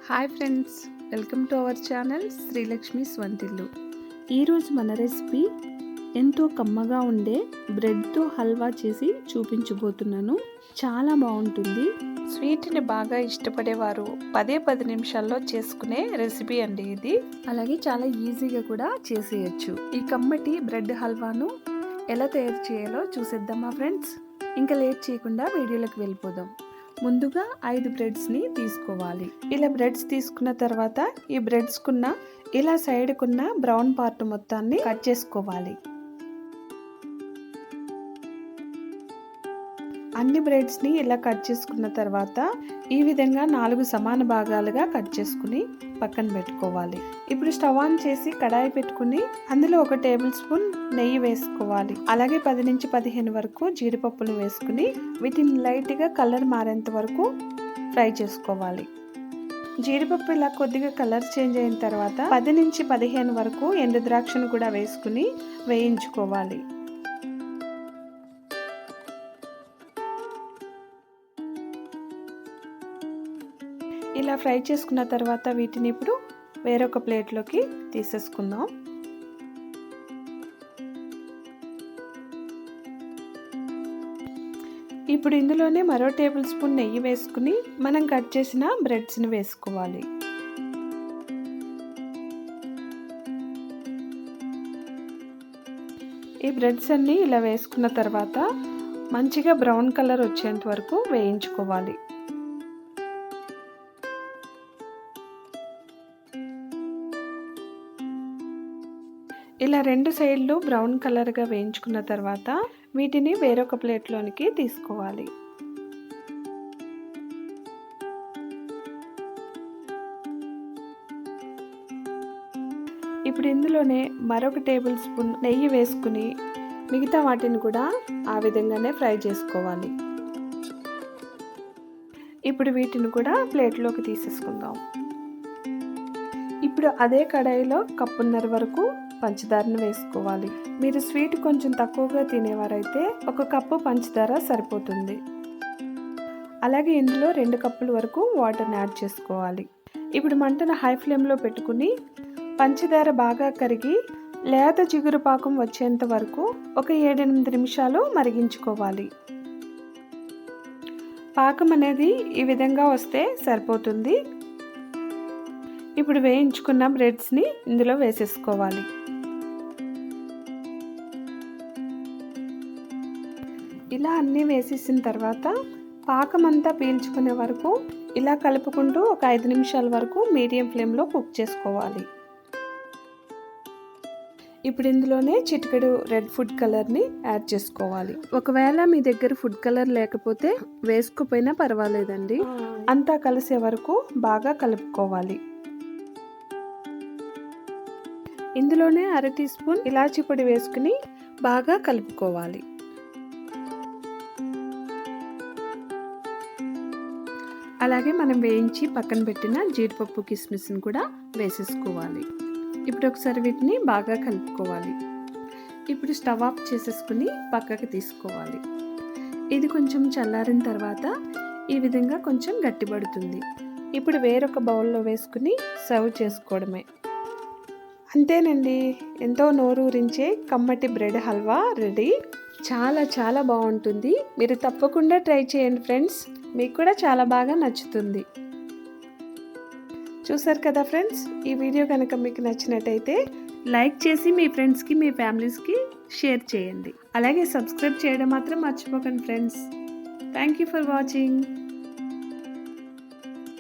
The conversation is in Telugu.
Hi friends, welcome to our channel Sreelakshmi వంటిల్లు. ఈరోజు మన రెసిపీ ఎంతో కమ్మగా ఉండే బ్రెడ్తో హల్వా చేసి చూపించబోతున్నాను. చాలా బాగుంటుంది. స్వీట్ని బాగా ఇష్టపడేవారు 10 నిమిషాల్లో చేసుకునే రెసిపీ అండి ఇది. అలాగే చాలా ఈజీగా కూడా చేసేయచ్చు. ఈ కమ్మటి బ్రెడ్ హల్వాను ఎలా తయారు చేయాలో చూసేద్దామా ఫ్రెండ్స్. ఇంకా లేట్ చేయకుండా వీడియోలోకి వెళ్ళిపోదాం. ముందుగా 5 బ్రెడ్స్ని తీసుకోవాలి. ఇలా బ్రెడ్స్ తీసుకున్న తర్వాత ఈ బ్రెడ్స్కున్న ఇలా సైడ్కున్న బ్రౌన్ పార్ట్ మొత్తాన్ని కట్ చేసుకోవాలి. అన్ని బ్రెడ్స్ని ఇలా కట్ చేసుకున్న తర్వాత ఈ విధంగా 4 సమాన భాగాలుగా కట్ చేసుకుని పక్కన పెట్టుకోవాలి. ఇప్పుడు స్టవ్ ఆన్ చేసి కడాయి పెట్టుకుని అందులో 1 టేబుల్ స్పూన్ నెయ్యి వేసుకోవాలి. అలాగే 10 నుంచి 15 వరకు జీడిపప్పులు వేసుకుని వీటిని లైట్గా కలర్ మారేంత వరకు ఫ్రై చేసుకోవాలి. జీడిపప్పు ఇలా కొద్దిగా కలర్ చేంజ్ అయిన తర్వాత 10 నుంచి 15 వరకు ఎండు ద్రాక్షను కూడా వేసుకుని వేయించుకోవాలి. ఇలా ఫ్రై చేసుకున్న తర్వాత వీటిని ఇప్పుడు వేరొక ప్లేట్లోకి తీసేసుకుందాం. ఇప్పుడు ఇందులోనే మరో టేబుల్ స్పూన్ నెయ్యి వేసుకుని మనం కట్ చేసిన బ్రెడ్స్ని వేసుకోవాలి. ఈ బ్రెడ్స్ అన్ని ఇలా వేసుకున్న తర్వాత మంచిగా బ్రౌన్ కలర్ వచ్చేంత వరకు వేయించుకోవాలి. ఇలా 2 సైడ్లు బ్రౌన్ కలర్గా వేయించుకున్న తర్వాత వీటిని వేరొక ప్లేట్లోనికి తీసుకోవాలి. ఇప్పుడు ఇందులోనే మరొక టేబుల్ స్పూన్ నెయ్యి వేసుకుని మిగతా వాటిని కూడా ఆ విధంగానే ఫ్రై చేసుకోవాలి. ఇప్పుడు వీటిని కూడా ప్లేట్లోకి తీసేసుకుందాం. ఇప్పుడు అదే కడాయిలో 1.5 కప్పు వరకు పంచదారను వేసుకోవాలి. మీరు స్వీట్ కొంచెం తక్కువగా తినేవారైతే 1 కప్పు పంచదార సరిపోతుంది. అలాగే ఇందులో 2 కప్పుల వరకు వాటర్ని యాడ్ చేసుకోవాలి. ఇప్పుడు మంటను హై ఫ్లేమ్లో పెట్టుకుని పంచదార బాగా కరిగి లేత జిగురు పాకం వచ్చేంత వరకు ఒక 7-8 నిమిషాలు మరిగించుకోవాలి. పాకం అనేది ఈ విధంగా వస్తే సరిపోతుంది. ఇప్పుడు వేయించుకున్న బ్రెడ్స్ని ఇందులో వేసేసుకోవాలి. ఇలా అన్నీ వేసేసిన తర్వాత పాకం అంతా పీల్చుకునే వరకు ఇలా కలుపుకుంటూ ఒక 5 నిమిషాల వరకు మీడియం ఫ్లేమ్లో కుక్ చేసుకోవాలి. ఇప్పుడు ఇందులోనే చిటికెడు రెడ్ ఫుడ్ కలర్ని యాడ్ చేసుకోవాలి. ఒకవేళ మీ దగ్గర ఫుడ్ కలర్ లేకపోతే వేసుకోపోయినా పర్వాలేదండి. అంతా కలిసే వరకు బాగా కలుపుకోవాలి. ఇందులోనే 1/2 టీ స్పూన్ ఇలాచీ పొడి వేసుకుని బాగా కలుపుకోవాలి. అలాగే మనం వేయించి పక్కన పెట్టిన జీడిపప్పు కిస్మిస్ని కూడా వేసేసుకోవాలి. ఇప్పుడు ఒకసారి వీటిని బాగా కలుపుకోవాలి. ఇప్పుడు స్టవ్ ఆఫ్ చేసేసుకుని పక్కకి తీసుకోవాలి. ఇది కొంచెం చల్లారిన తర్వాత ఈ విధంగా కొంచెం గట్టిపడుతుంది. ఇప్పుడు వేరొక బౌల్లో వేసుకుని సర్వ్ చేసుకోవడమే. అంతేనండి, ఎంతో నోరూరించే కమ్మటి బ్రెడ్ హల్వా రెడీ. చాలా చాలా బాగుంటుంది. మీరు తప్పకుండా ట్రై చేయండి ఫ్రెండ్స్, మీకు కూడా చాలా బాగా నచ్చుతుంది. చూసారు కదా ఫ్రెండ్స్, ఈ వీడియో కనుక మీకు నచ్చినట్టయితే లైక్ చేసి మీ ఫ్రెండ్స్కి మీ ఫ్యామిలీస్కి షేర్ చేయండి. అలాగే సబ్స్క్రైబ్ చేయడం మాత్రం మర్చిపోకండి friends. Thank you for watching.